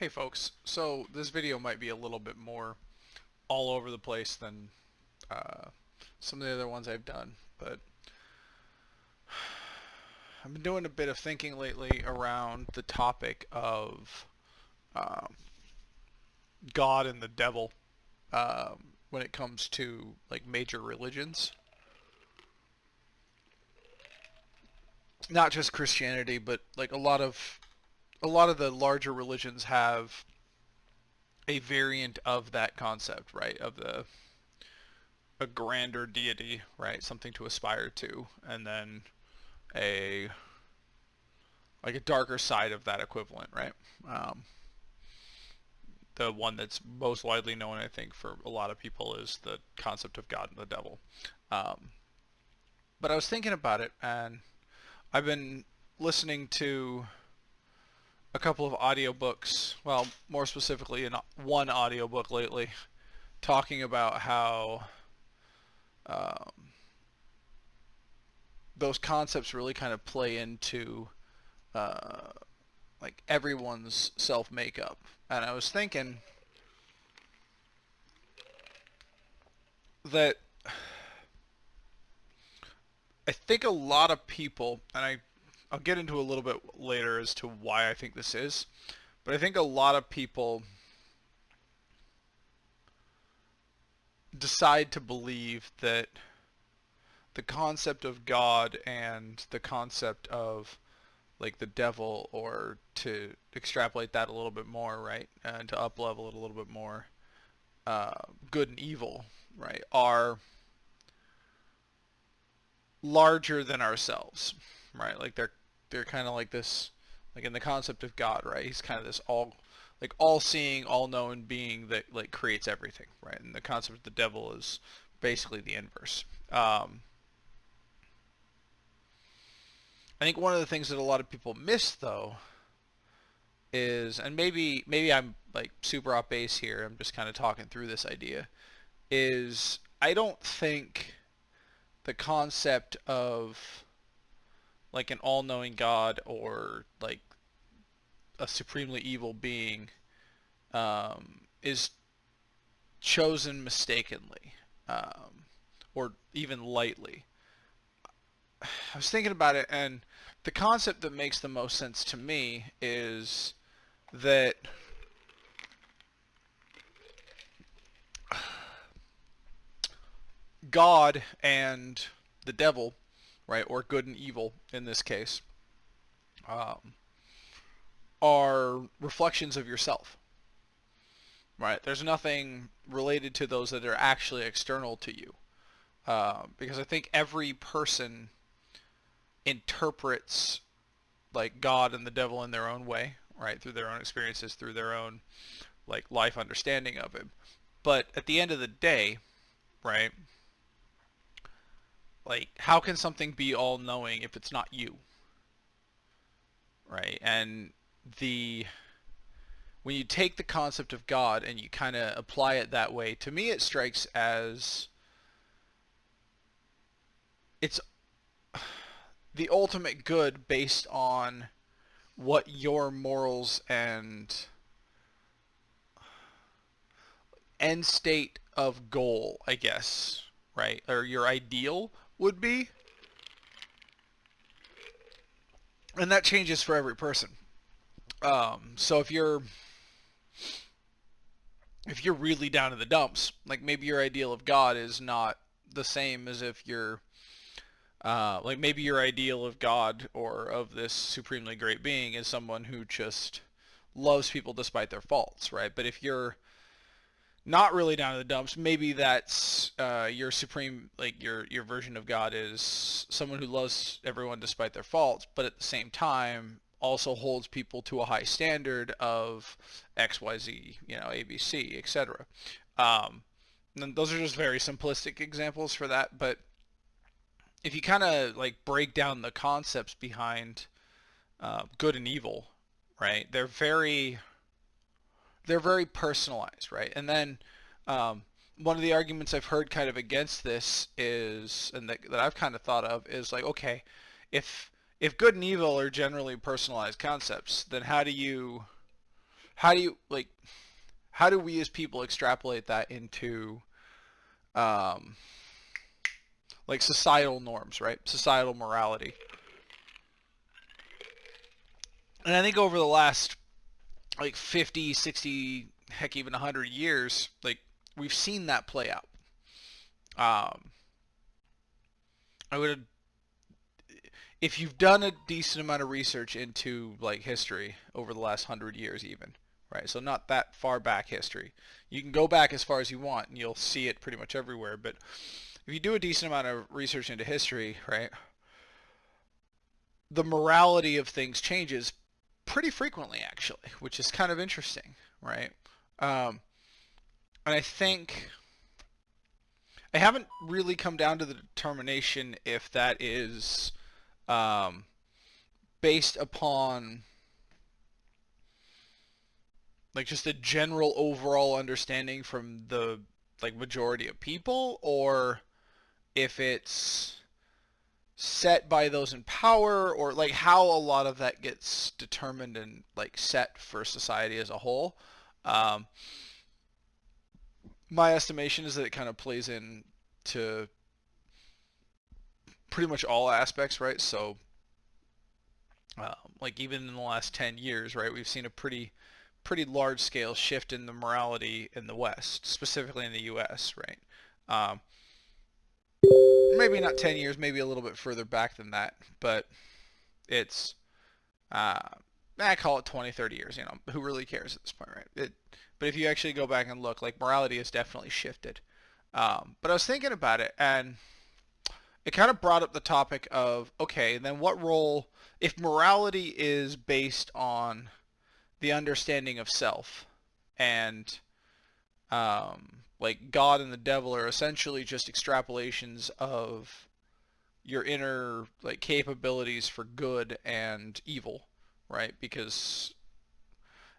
Hey folks, so this video might be a little bit more all over the place than uh, some of the other ones I've done, but I've been doing a bit of thinking lately around the topic of um, God and the devil when it comes to like major religions, not just Christianity, but like a lot of the larger religions have a variant of that concept, right? Of a grander deity, right? Something to aspire to, and then a like a darker side of that equivalent, right? Um, the one that's most widely known, I think, for a lot of people is the concept of God and the devil. Um, but I was thinking about it, and I've been listening to a couple of audiobooks, well, more specifically, in one audiobook lately, talking about how um, those concepts really kind of play into uh, like everyone's self makeup. And I was thinking that I think a lot of people, and I'll get into a little bit later as to why I think this is, but I think a lot of people decide to believe that the concept of God and the concept of like the devil, or to extrapolate that a little bit more, right, and to up level it a little bit more, good and evil, right, are larger than ourselves, right? Like they're kind of like this, like in the concept of God, right? He's kind of this all-seeing, all-knowing being that like creates everything, right? And the concept of the devil is basically the inverse. I think one of the things that a lot of people miss, though, is, and maybe I'm like super off base here. I'm just kind of talking through this idea. Is I don't think the concept of like an all-knowing God, or like a supremely evil being, is chosen mistakenly, um, or even lightly. I was thinking about it, and the concept that makes the most sense to me is that God and the devil, right, or good and evil in this case, um, are reflections of yourself, right? There's nothing related to those that are actually external to you, because I think every person interprets like God and the devil in their own way, right? Through their own experiences, through their own like life understanding of him. But at the end of the day, right? Like, how can something be all knowing if it's not you, right? And the when you take the concept of God and you kind of apply it that way, to me it strikes as it's the ultimate good based on what your morals and end state of goal, I guess, right? Or your ideal would be. And that changes for every person. So if you're really down in the dumps, like maybe your ideal of God is not the same as if you're like maybe your ideal of God or of this supremely great being is someone who just loves people despite their faults, right? But if you're not really down in the dumps, maybe that's your supreme, like your version of God is someone who loves everyone despite their faults, but at the same time also holds people to a high standard of X, Y, Z, A, B, C, etc. Um, and those are just very simplistic examples for that, but if you kind of like break down the concepts behind good and evil, right? They're very personalized, right? And then um, one of the arguments I've heard kind of against this is, and that I've kind of thought of, is like, okay, if if good and evil are generally personalized concepts, then how do you like how do we as people extrapolate that into um, like societal norms, right? Societal morality. And I think over the last like 50, 60, heck even 100 years, like we've seen that play out. Um, I would if you've done a decent amount of research into like history over the last 100 years even, right? So not that far back history. You can go back as far as you want and you'll see it pretty much everywhere, but if you do a decent amount of research into history, right, the morality of things changes pretty frequently actually, which is kind of interesting, right? Um, and I think I haven't really come down to the determination if that is um, based upon like just a general overall understanding from the like majority of people, or if it's set by those in power, or like how a lot of that gets determined and like set for society as a whole. Um, my estimation is that it kind of plays in to pretty much all aspects, right? So, like even in the last 10 years, right, we've seen a pretty large scale shift in the morality in the West, specifically in the U.S., right? Um, maybe not 10 years, maybe a little bit further back than that, but it's, uh, I call it 20, 30 years, you know, who really cares at this point, right? But if you actually go back and look, like morality has definitely shifted. But I was thinking about it, and it kind of brought up the topic of, okay, then what role, if morality is based on the understanding of self, and like God and the devil are essentially just extrapolations of your inner like capabilities for good and evil, right? Because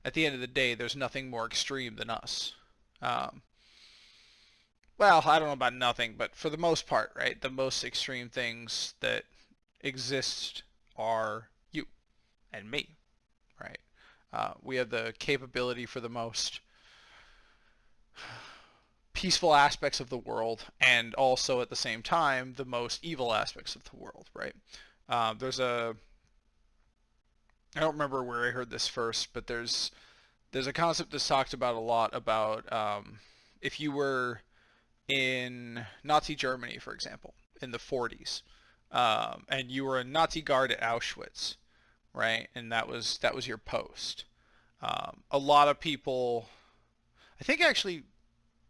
at the end of the day, there's nothing more extreme than us. Um, well, I don't know about nothing, but for the most part, right? The most extreme things that exist are you and me, right? We have the capability for the most peaceful aspects of the world, and also at the same time the most evil aspects of the world, right? There's a I don't remember where I heard this first, but there's a concept that's talked about a lot about if you were in Nazi Germany, for example, in the 40s, and you were a Nazi guard at Auschwitz, right? And that was your post. A lot of people, I think actually,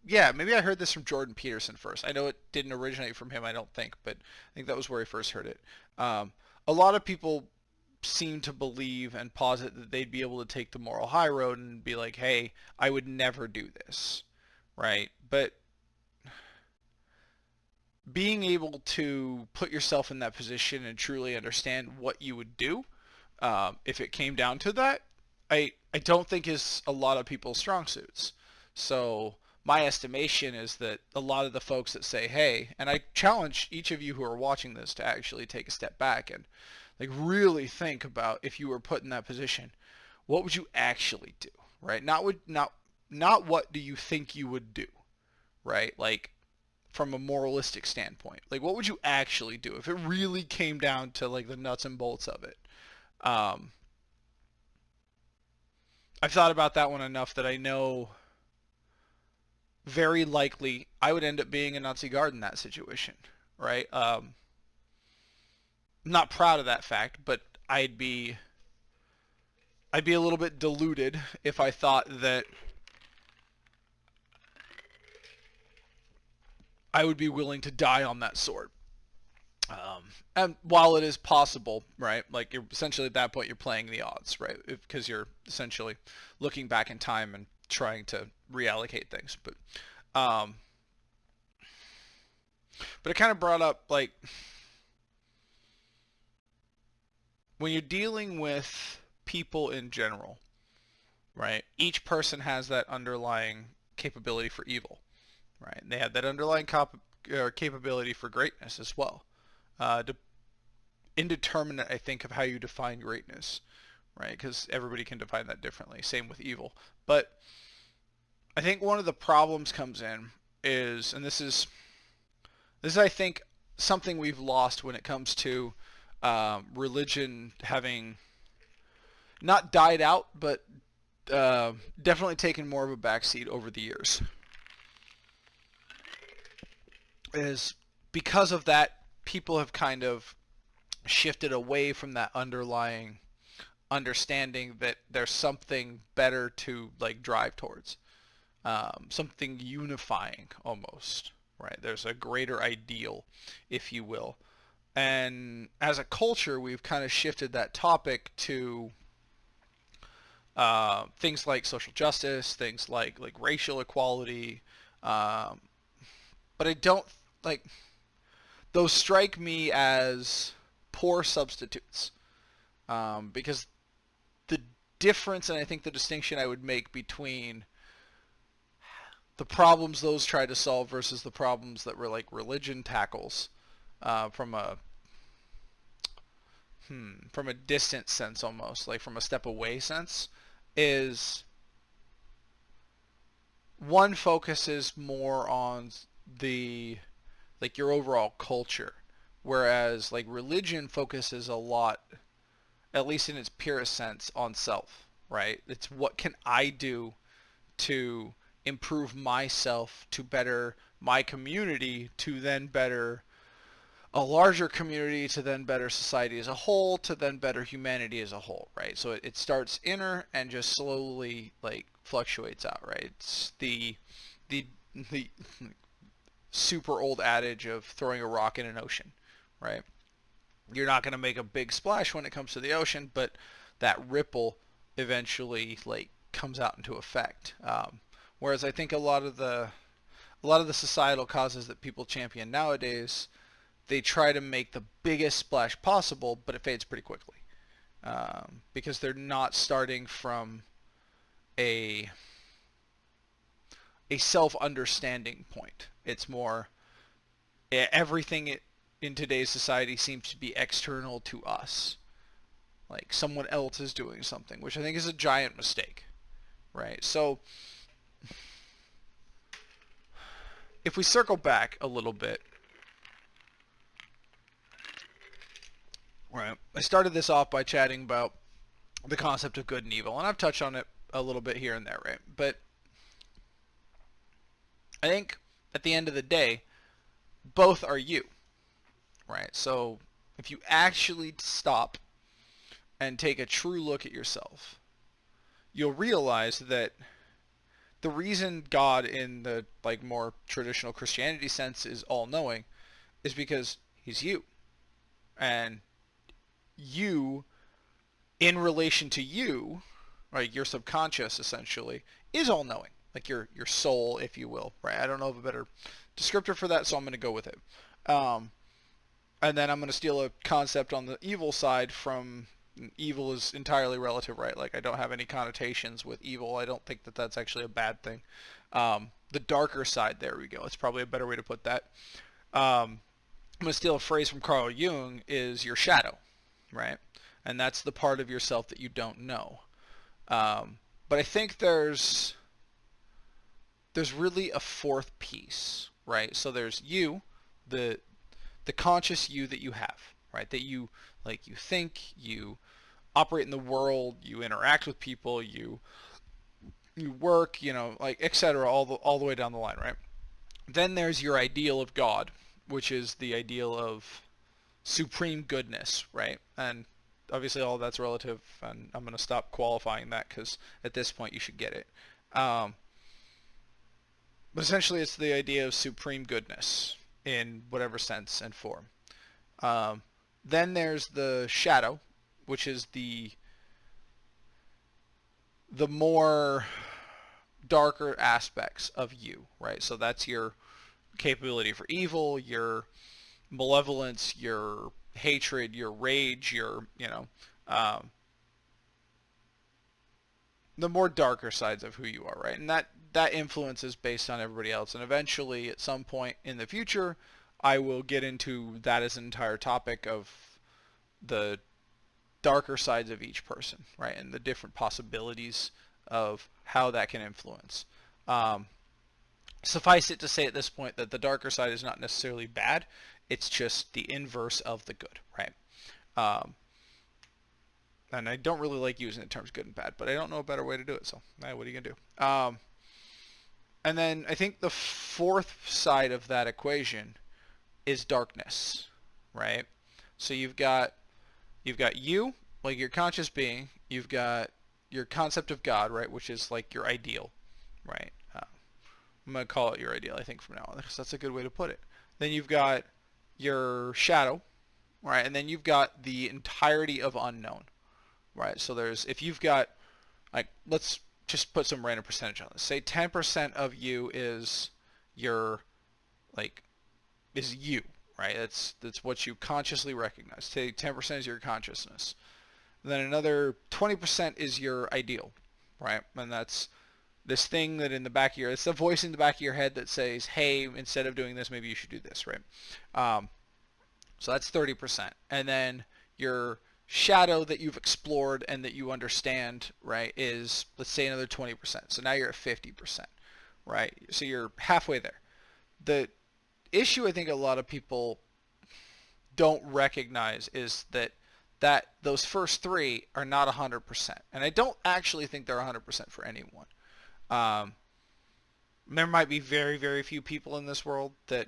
yeah, maybe I heard this from Jordan Peterson first. I know it didn't originate from him, I don't think, but I think that was where I first heard it. Um, a lot of people seem to believe and posit that they'd be able to take the moral high road and be like, hey, I would never do this, right? But being able to put yourself in that position and truly understand what you would do if it came down to that, I don't think is a lot of people's strong suits. So my estimation is that a lot of the folks that say, hey, and I challenge each of you who are watching this to actually take a step back and like really think about if you were put in that position, what would you actually do, right? Not what do you think you would do, right? Like from a moralistic standpoint, like what would you actually do if it really came down to like the nuts and bolts of it? Um, I've thought about that one enough that I know very likely I would end up being a Nazi guard in that situation, right? I'm not proud of that fact, but I'd be a little bit deluded if I thought that I would be willing to die on that sword. And while it is possible, right, like you're essentially at that point you're playing the odds, right, because you're essentially looking back in time and trying to reallocate things. Um, but it kind of brought up like when you're dealing with people in general, right? Each person has that underlying capability for evil, right? And they have that underlying capability for greatness as well. Uh, indeterminate, I think, of how you define greatness, right? Because everybody can define that differently. Same with evil. But I think one of the problems comes in is, and this is I think something we've lost when it comes to religion having not died out, but definitely taken more of a backseat over the years. Is because of that, people have kind of shifted away from that underlying understanding that there's something better to like drive towards, something unifying almost, right? There's a greater ideal, if you will. And as a culture, we've kind of shifted that topic to things like social justice, things like racial equality. Um, but I don't like those strike me as poor substitutes, because the difference, and I think the distinction I would make between the problems those try to solve versus the problems that were like religion tackles, from a distant sense, almost like from a step away sense, is one focuses more on the like your overall culture, whereas like religion focuses a lot, at least in its purest sense, on self, right? It's what can I do to improve myself, to better my community, to then better a larger community, to then better society as a whole, to then better humanity as a whole, right? So it starts inner and just slowly like fluctuates out, right? It's the the super old adage of throwing a rock in an ocean, right? You're not going to make a big splash when it comes to the ocean, but that ripple eventually like comes out into effect. Whereas I think a lot of the societal causes that people champion nowadays, they try to make the biggest splash possible, but it fades pretty quickly, because they're not starting from a self-understanding point. It's more everything in today's society seems to be external to us. Like someone else is doing something, which I think is a giant mistake, right? So if we circle back a little bit, right? I started this off by chatting about the concept of good and evil, and I've touched on it a little bit here and there, right? But I think at the end of the day, both are you, right? So if you actually stop and take a true look at yourself, you'll realize that the reason God in the like more traditional Christianity sense is all-knowing is because he's you. And you in relation to you, right, your subconscious essentially is all-knowing. Like your soul, if you will, right? I don't know of a better descriptor for that, so I'm going to go with it. Um, and then I'm going to steal a concept on the evil side from evil is entirely relative, right? Like I don't have any connotations with evil. I don't think that that's actually a bad thing. The darker side, there we go. It's probably a better way to put that. I'm going to steal a phrase from Carl Jung, is your shadow, right? And that's the part of yourself that you don't know. But I think there's really a fourth piece, right? So there's you, the conscious you that you have, right? That you like, you think, you operate in the world, you interact with people, you work, like etc. All the way down the line, right? Then there's your ideal of God, which is the ideal of supreme goodness, right? And obviously all that's relative, and I'm going to stop qualifying that because at this point you should get it. Um, but essentially it's the idea of supreme goodness in whatever sense and form. Um, then there's the shadow, which is the more darker aspects of you, right? So that's your capability for evil, your malevolence, your hatred, your rage, um, the more darker sides of who you are, right? And that influence is based on everybody else. And eventually, at some point in the future, I will get into that as an entire topic of the darker sides of each person, right, and the different possibilities of how that can influence. Um, Suffice it to say at this point that the darker side is not necessarily bad. It's just the inverse of the good, right? Um, and I don't really like using the terms good and bad, but I don't know a better way to do it. So, what are you gonna do? And then I think the fourth side of that equation is darkness, right? So you've got you, like your conscious being. You've got your concept of God, right, which is like your ideal, right? I'm gonna call it your ideal, I think, from now on, because that's a good way to put it. Then you've got your shadow, right, and then you've got the entirety of unknown, right? So there's, if you've got, like, let's just put some random percentage on this. Say 10% of you is your, like, is you, right? That's what you consciously recognize. Say 10% is your consciousness. And then another 20% is your ideal, right? And that's this thing that in the back of your, it's the voice in the back of your head that says, hey, instead of doing this, maybe you should do this, right? So that's 30%. And then your shadow that you've explored and that you understand, right, is, let's say, another 20%. So now you're at 50%, right? So you're halfway there. The issue I think a lot of people don't recognize is that those first three are not 100%. And I don't actually think they're 100% for anyone. Um, there might be very, very few people in this world that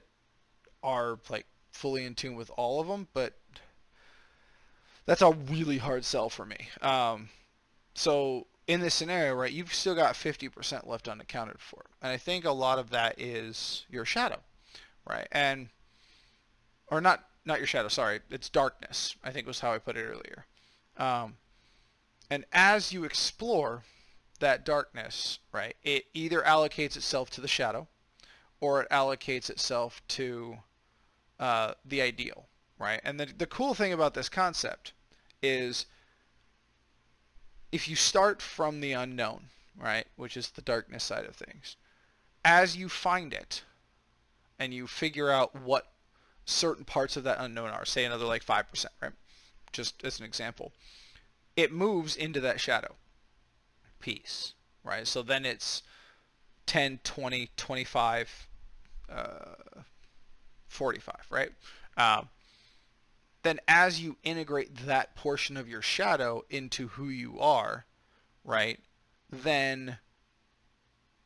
are like fully in tune with all of them, but that's a really hard sell for me. So in this scenario, right, you've still got 50% left unaccounted for. And I think a lot of that is your shadow, right? And, or not your shadow, sorry, it's darkness, I think was how I put it earlier. And as you explore that darkness, right, it either allocates itself to the shadow or it allocates itself to the ideal, right? And the cool thing about this concept is if you start from the unknown, right, which is the darkness side of things, as you find it and you figure out what certain parts of that unknown are, say another like 5%, right, just as an example, it moves into that shadow piece, right? So then it's 10, 20, 25, 45, right? Then as you integrate that portion of your shadow into who you are, right, then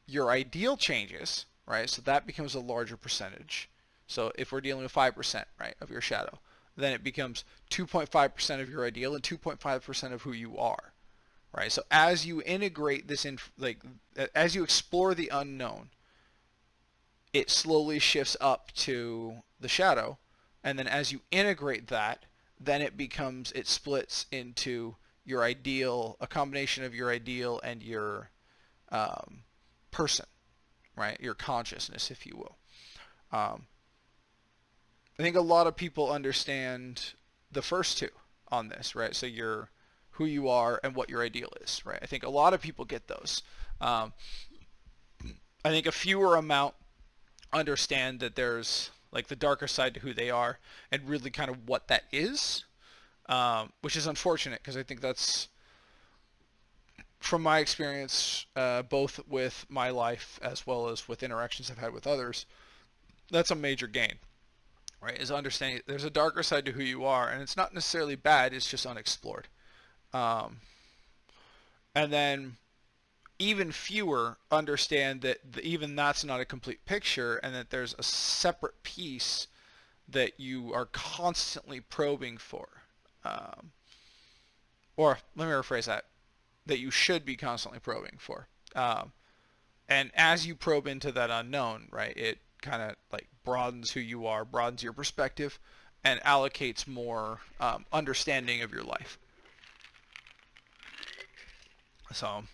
your ideal changes, right? So that becomes a larger percentage. So if we're dealing with 5%, right, of your shadow, then it becomes 2.5% of your ideal and 2.5% of who you are, right? So as you integrate this in, like, as you explore the unknown, it slowly shifts up to the shadow, and then as you integrate that, then it splits into your ideal, a combination of your ideal and your person, right? Your consciousness, if you will. I think a lot of people understand the first two on this, right? So you're who you are and what your ideal is, right? I think a lot of people get those. I think a fewer amount understand that there's like the darker side to who they are and really kind of what that is, which is unfortunate because I think that's, from my experience, both with my life as well as with interactions I've had with others, that's a major gain, right? Is understanding there's a darker side to who you are, and it's not necessarily bad, it's just unexplored. And then even fewer understand that even that's not a complete picture and that there's a separate piece that you are constantly probing for. Or let me rephrase that you should be constantly probing for. And as you probe into that unknown, right, it kind of like broadens who you are, broadens your perspective, and allocates more understanding of your life. So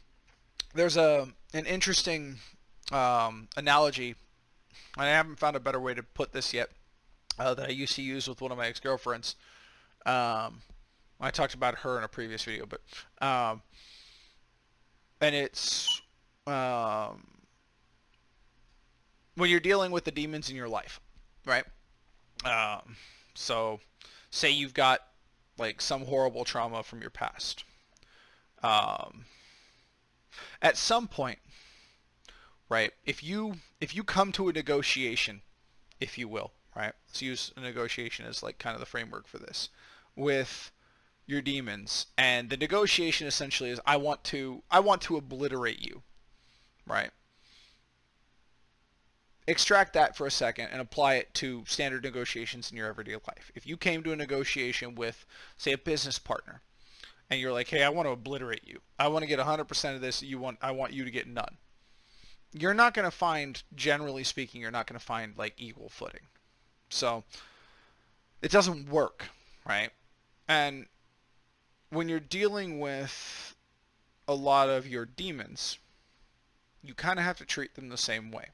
there's an interesting analogy, and I haven't found a better way to put this yet, that I used to use with one of my ex-girlfriends. I talked about her in a previous video, but and it's when you're dealing with the demons in your life, right? So say you've got like some horrible trauma from your past. Um, at some point, right? If you come to a negotiation, if you will, right? Let's use a negotiation as like kind of the framework for this, with your demons, and the negotiation essentially is I want to obliterate you, right? Extract that for a second and apply it to standard negotiations in your everyday life. If you came to a negotiation with, say, a business partner, and you're like, hey, I want to obliterate you. I want to get 100% of this. I want you to get none. You're not going to find, generally speaking, you're not going to find like equal footing. So it doesn't work, right? And when you're dealing with a lot of your demons, you kind of have to treat them the same way.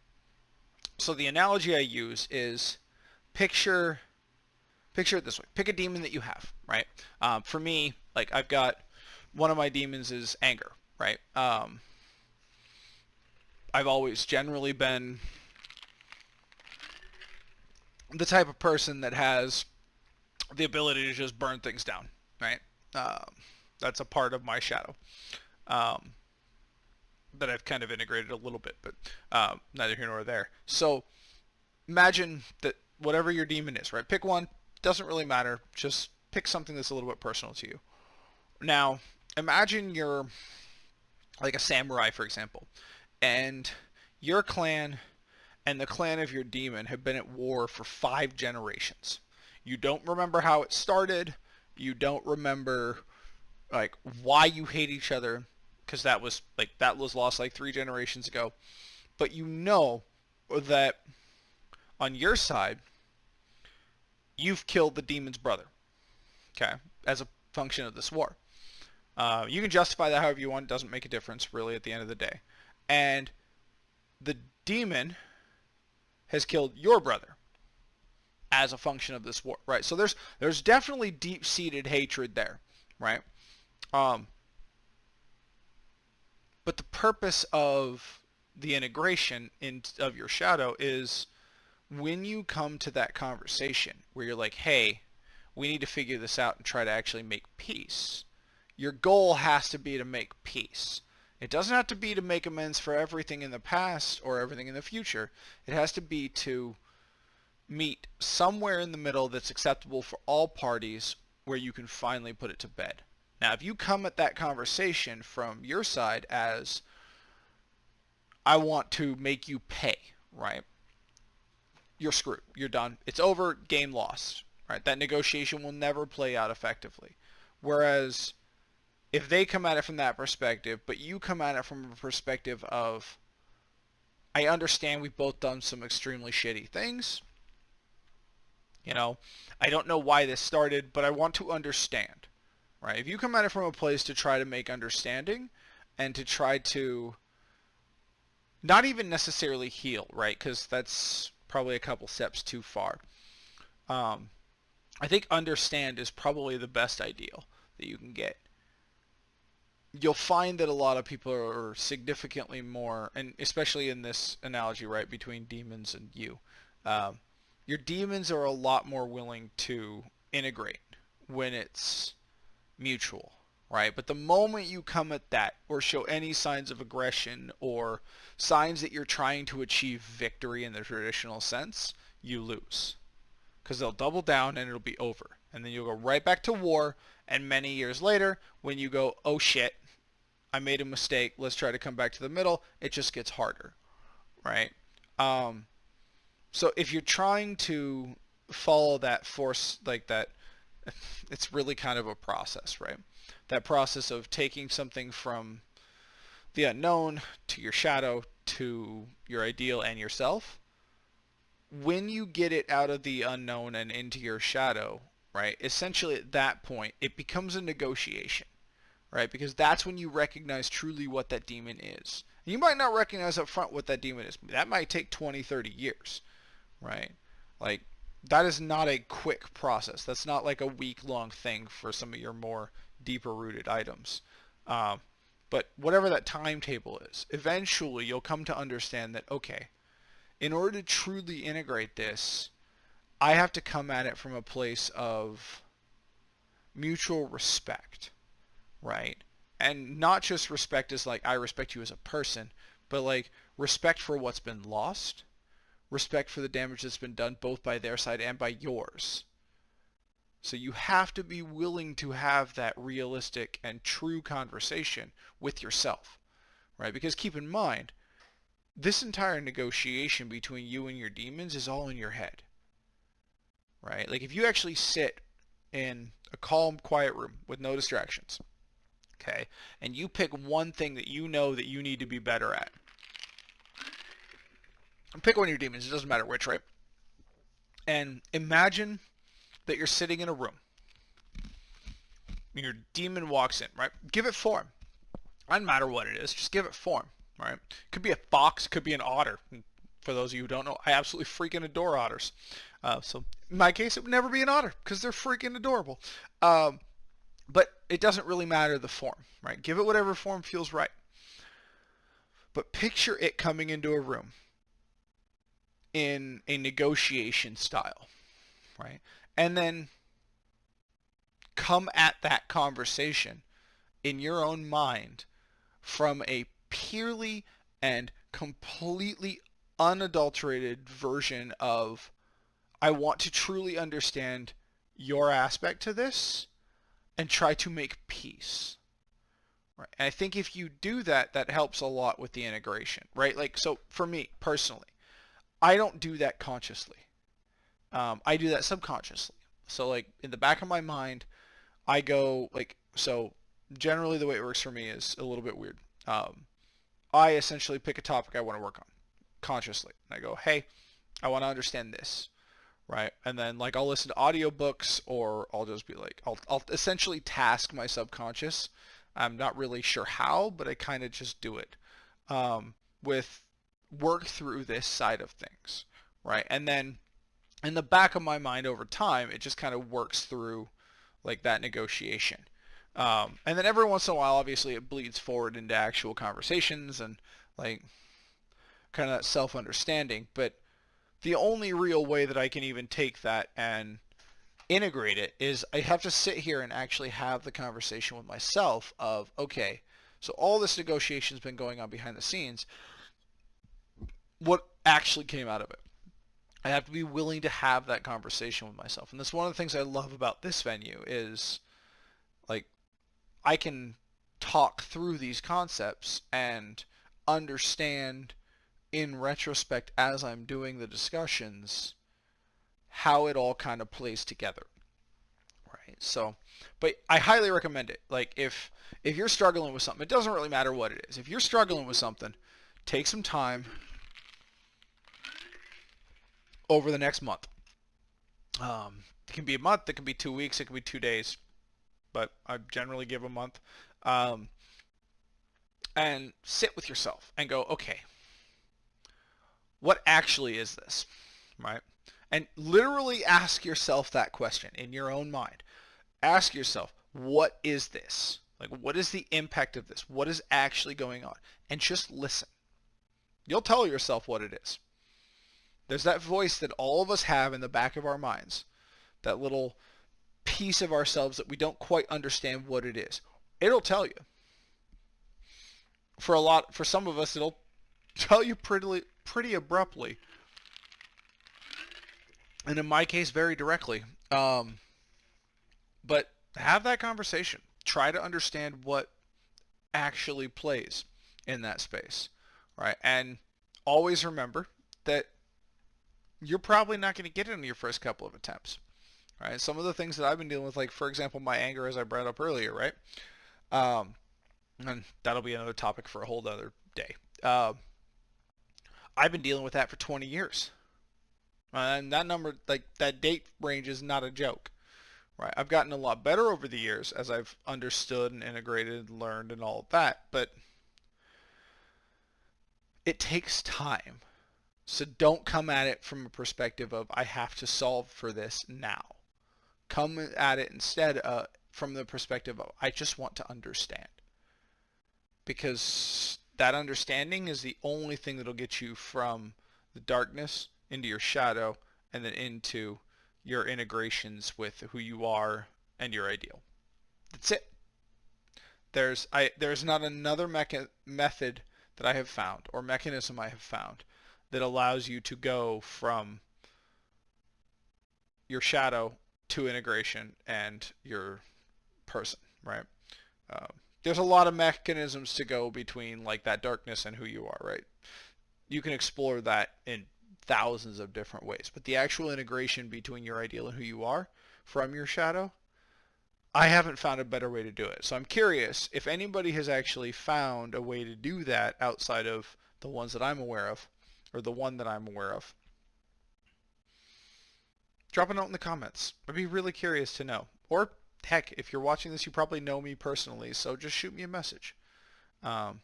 So the analogy I use is picture it this way. Pick a demon that you have, right? For me, like I've got one of my demons is anger, right? I've always generally been the type of person that has the ability to just burn things down, right? That's a part of my shadow that I've kind of integrated a little bit, but neither here nor there. So imagine that whatever your demon is, right? Pick one. Doesn't really matter. Just pick something that's a little bit personal to you. Now, imagine you're like a samurai, for example, and your clan and the clan of your demon have been at war for 5 generations. You don't remember how it started. You don't remember like why you hate each other, because that was lost like 3 generations ago. But you know that on your side, you've killed the demon's brother, okay, as a function of this war. You can justify that however you want. It doesn't make a difference, really, at the end of the day. And the demon has killed your brother as a function of this war, right? So there's definitely deep-seated hatred there, right? But the purpose of the integration of your shadow is when you come to that conversation where you're like, hey, we need to figure this out and try to actually make peace. Your goal has to be to make peace. It doesn't have to be to make amends for everything in the past or everything in the future. It has to be to meet somewhere in the middle that's acceptable for all parties, where you can finally put it to bed. Now, if you come at that conversation from your side as, I want to make you pay, right? You're screwed. You're done. It's over. Game lost, right? That negotiation will never play out effectively. Whereas if they come at it from that perspective, but you come at it from a perspective of, I understand we've both done some extremely shitty things. You know, I don't know why this started, but I want to understand, right? If you come at it from a place to try to make understanding and to try to not even necessarily heal, right? Because that's probably a couple steps too far. I think understand is probably the best ideal that you can get. You'll find that a lot of people are significantly more, and especially in this analogy, right, between demons and you, your demons are a lot more willing to integrate when it's mutual, right? But the moment you come at that or show any signs of aggression or signs that you're trying to achieve victory in the traditional sense, you lose. Because they'll double down and it'll be over. And then you'll go right back to war, and many years later, when you go, oh shit, I made a mistake, let's try to come back to the middle, it just gets harder, right? So if you're trying to follow that force like that, it's really kind of a process, right? That process of taking something from the unknown to your shadow to your ideal and yourself. When you get it out of the unknown and into your shadow, right, essentially at that point, it becomes a negotiation, right? Because that's when you recognize truly what that demon is. You might not recognize up front what that demon is. That might take 20, 30 years, right? Like, that is not a quick process. That's not like a week-long thing for some of your more deeper-rooted items. But whatever that timetable is, eventually you'll come to understand that, okay, in order to truly integrate this, I have to come at it from a place of mutual respect, right? And not just respect as like I respect you as a person, but like respect for what's been lost, respect for the damage that's been done both by their side and by yours. So you have to be willing to have that realistic and true conversation with yourself, right? Because keep in mind, this entire negotiation between you and your demons is all in your head, right? Like if you actually sit in a calm, quiet room with no distractions, okay, and you pick one thing that you know that you need to be better at, pick one of your demons, it doesn't matter which, right? And imagine that you're sitting in a room. Your demon walks in, right? Give it form. Doesn't matter what it is, just give it form, right? Could be a fox, could be an otter. For those of you who don't know, I absolutely freaking adore otters. So in my case, it would never be an otter because they're freaking adorable. But it doesn't really matter the form, right? Give it whatever form feels right. But picture it coming into a room in a negotiation style, right? And then come at that conversation in your own mind from a purely and completely unadulterated version of, I want to truly understand your aspect to this and try to make peace. Right. And I think if you do that, that helps a lot with the integration, right? Like, so for me personally, I don't do that consciously. I do that subconsciously. So like in the back of my mind, I go like, so generally the way it works for me is a little bit weird. I essentially pick a topic I want to work on consciously. And I go, hey, I want to understand this, right? And then like I'll listen to audiobooks, or I'll just be like, I'll essentially task my subconscious. I'm not really sure how, but I kind of just do it with work through this side of things, right? And then in the back of my mind over time, it just kind of works through like that negotiation. And then every once in a while, obviously, it bleeds forward into actual conversations and like kind of that self-understanding. But the only real way that I can even take that and integrate it is I have to sit here and actually have the conversation with myself of, okay, so all this negotiation's been going on behind the scenes. What actually came out of it? I have to be willing to have that conversation with myself. And that's one of the things I love about this venue is like I can talk through these concepts and understand in retrospect as I'm doing the discussions how it all kind of plays together. Right. So, but I highly recommend it. Like if you're struggling with something, it doesn't really matter what it is. If you're struggling with something, take some time over the next month. It can be a month, it can be 2 weeks, it can be 2 days, but I generally give a month. Um, and sit with yourself and go, okay, what actually is this, right? And literally ask yourself that question in your own mind. Ask yourself, what is this? Like, what is the impact of this? What is actually going on? And just listen. You'll tell yourself what it is. There's that voice that all of us have in the back of our minds, that little piece of ourselves that we don't quite understand what it is. It'll tell you. For some of us, it'll tell you pretty abruptly, and in my case, very directly. But have that conversation. Try to understand what actually plays in that space, right? And always remember that you're probably not going to get it in your first couple of attempts, right? Some of the things that I've been dealing with, like for example, my anger, as I brought up earlier, right? And that'll be another topic for a whole other day. I've been dealing with that for 20 years. And that number, like that date range is not a joke, right? I've gotten a lot better over the years as I've understood and integrated and learned and all of that, but it takes time. So don't come at it from a perspective of, I have to solve for this now. Come at it instead from the perspective of, I just want to understand. Because that understanding is the only thing that'll get you from the darkness into your shadow and then into your integrations with who you are and your ideal. That's it. There's not another method that I have found or mechanism I have found that allows you to go from your shadow to integration and your person, right? Um, there's a lot of mechanisms to go between like that darkness and who you are, right? You can explore that in thousands of different ways, but the actual integration between your ideal and who you are from your shadow, I haven't found a better way to do it. So I'm curious if anybody has actually found a way to do that outside of the ones that I'm aware of, or the one that I'm aware of. Drop a note in the comments. I'd be really curious to know. Or heck, if you're watching this, you probably know me personally, so just shoot me a message. Um,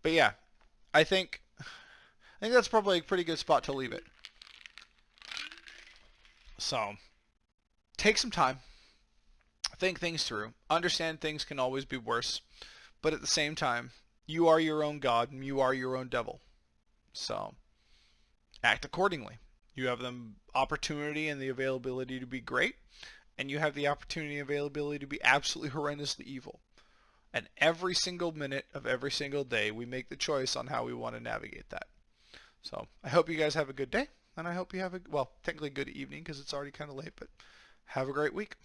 but yeah, I think that's probably a pretty good spot to leave it. So take some time, think things through, understand things can always be worse, but at the same time, you are your own God and you are your own devil. So act accordingly. You have the opportunity and the availability to be great, and you have the opportunity and availability to be absolutely horrendously evil. And every single minute of every single day, we make the choice on how we want to navigate that. So I hope you guys have a good day, and I hope you have a, well, technically good evening because it's already kind of late, but have a great week.